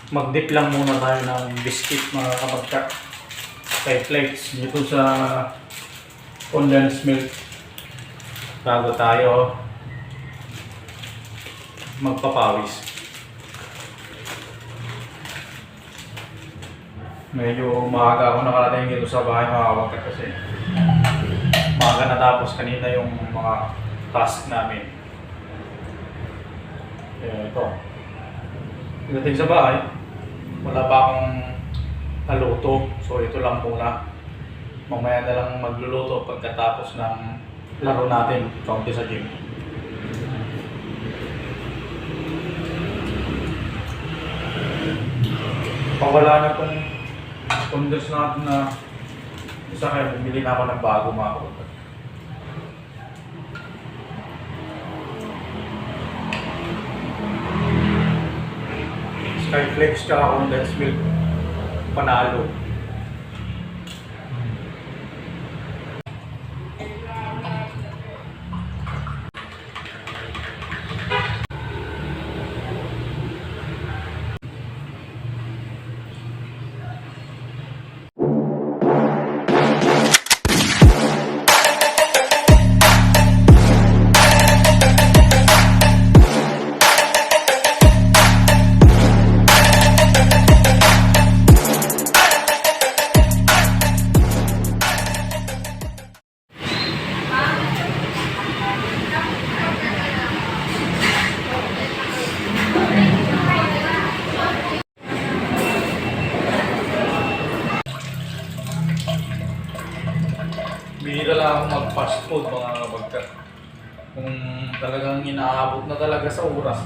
Mag-dip lang muna tayo ng biscuit mga kapagka. Kay flakes dito sa condensed milk. Bago tayo magpapawis. Medyo maaga ako nakarating dito sa bahay mga kapagka kasi maaga natapos kanina yung mga task namin. Kaya ito. Pagdating sa bahay, wala pa akong naluto. So ito lang muna. Mamaya na lang magluluto pagkatapos ng laro natin kaunti sa gym. Pawala na itong condense natin na isa kaya bumili na ako ng bago mga kapatid. Skyflex tsaka condensed milk, panalo. Bihira lang akong mag-fast food mga kabagka. Kung talagang inaabot na talaga sa oras,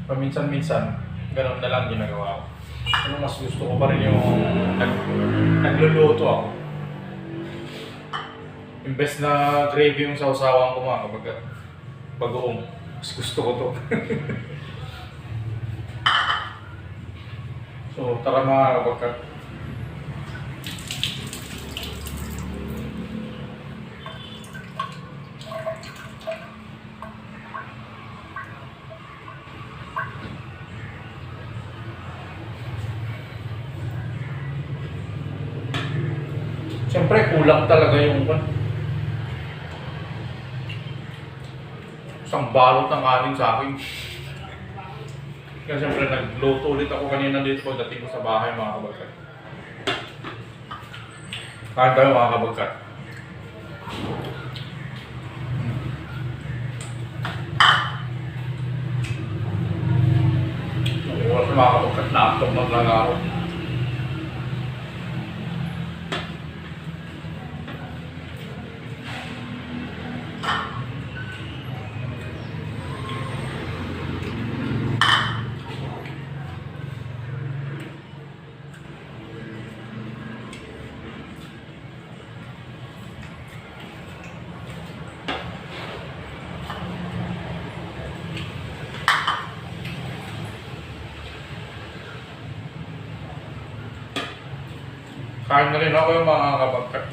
paminsan-minsan, ganun na lang ginagawa ko. Pero mas gusto ko pa rin yung nagluluto ako. Imbes na gravy yung sausawan ko mga kabagka, bagoong, mas gusto ko to. So tara mga kabagka. Siyempre, kulang talaga yung isang balot ng kanin sa akin. Kaya siyempre, nagluto ulit ako kanina dito pagdating ko sa bahay mga kabagkat. Kain tayo mga kabagkat. Oras mga kabagkat, na-active na talaga ako. Kain na rin ako yung mga kabagkat.